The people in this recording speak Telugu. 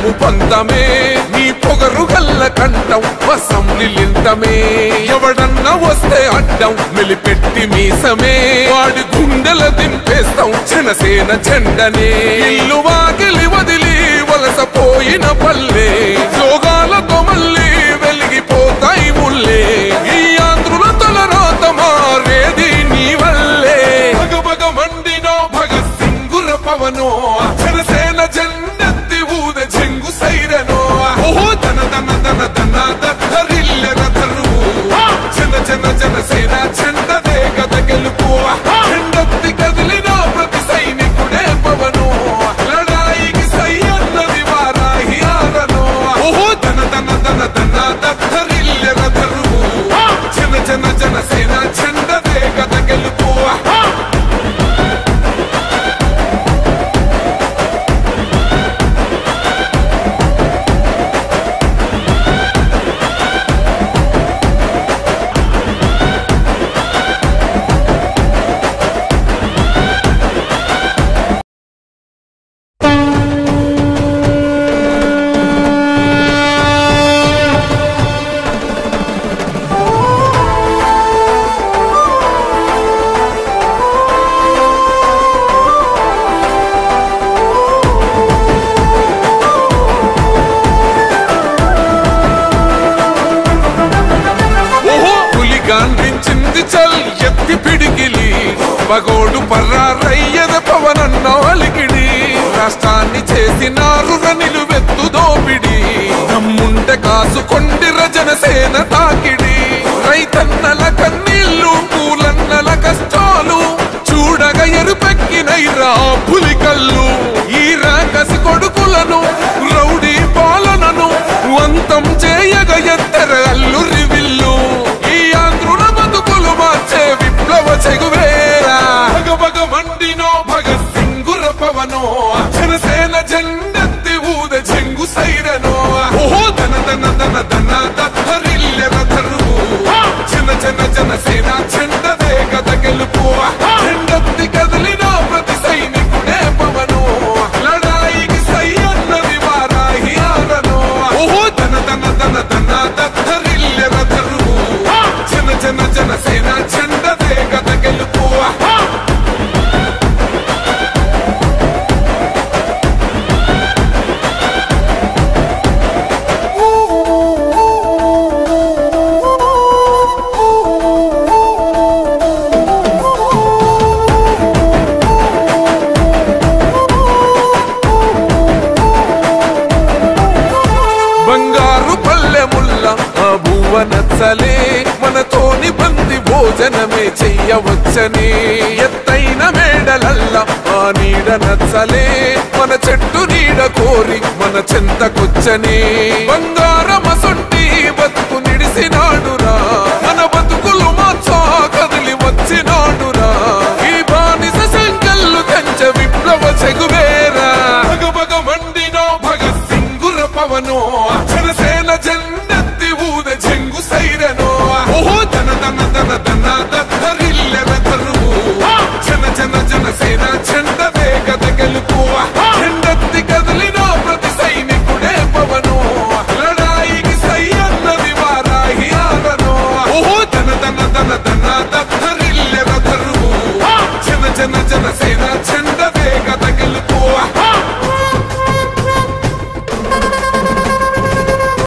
అండము పంతమే నీ పొగరు గల్ల కంఠం వసంలింతమే ఎవడన్నా వస్తే అడ్డం మెలిపెట్టి మీసమే వాడి గుండెల దింపేస్తాం జనసేన జెండనే ఇల్లు వాకిలి వదిలి వలసపోయిన పల్లె యోగాలతో మళ్ళీ వెలిగిపోతాయి ముల్లే ఈ ఆంధ్రుల తలరాత మారేది నీ వల్లే భగభగ మండినో భగత్ సింగుర పవనో జనసేన జెండెత్తి ఊద చెంగు సైరనో ఓహో దన దన దన దన దరిల్లెన దరువు జన జన జనసేన జెండదే గద గెలుపు జెండెత్తి కదిలిన ప్రతి సైనికుడే పవనో లడాయికి సై అన్నది వారాహి ఆరనో ఓహో దన దన దన దన దరిల్లెన దరువు జన జన జనసేన జెండదే గద గెలుపు ఎత్తి పిడికిలి పగోడు పర్రారయ్యద పవనన్న అలికిడి రాష్ట్రాన్ని చేసినారు నిలువెత్తు దోపిడి దమ్ముంటే కాసుకొండిర జనసేన తాకిడి రైతన్నల కన్నీళ్లు పూలన్నల కష్టాలు చూడగా ఎరుపెక్కినైరా పులికల్లు ఈ రాకసి కొడుకులను రౌడీ పాలనను అంతం చేయగా ఎత్తర అల్లురి విల్లు ఈ ఆంధ్రుల బతుకులు మార్చే విప్లవ చెగువేరా భగభగ మండినో భగత్ సింగుర పవనో జనసేన జెండెత్తి ఊద చెంగు సైరనో ఓహో దన దన దన దన దరిల్లెన దరువు జన జన జనసేన జెండదే గద గెలుపు జెండెత్తి కదిలిన ప్రతి సైనికుడే పవనో లడాయికి సై అన్నది వారాహి ఆరనో ఓహో దన దన దన దన దరిల్లెన దరువు జన జన జనసేన జెండదే గద గెలుపు బంగారు పల్లెముల్ల ఆ భూవ నచ్చలే మనతోని బంది భోజనమే చెయ్యవచ్చని ఎత్తైన మేడలల్ల ఆ నీడ నచ్చలే మన చెట్టు నీడ కోరి మన చెంతకొచ్చని బంగారమసొంటి బతుకు నిడిసినాడురా మన బతుకులు మార్చా కదిలి వచ్చినాడురా ఈ బానిస సంకల్లు తెంచ విప్లవ చెగువేరా భగభగ మండినో భగత్ సింగుర పవనో జనసేన జెండెత్తి ఊద చెంగు సైరనో ఓహో దన దన దన దన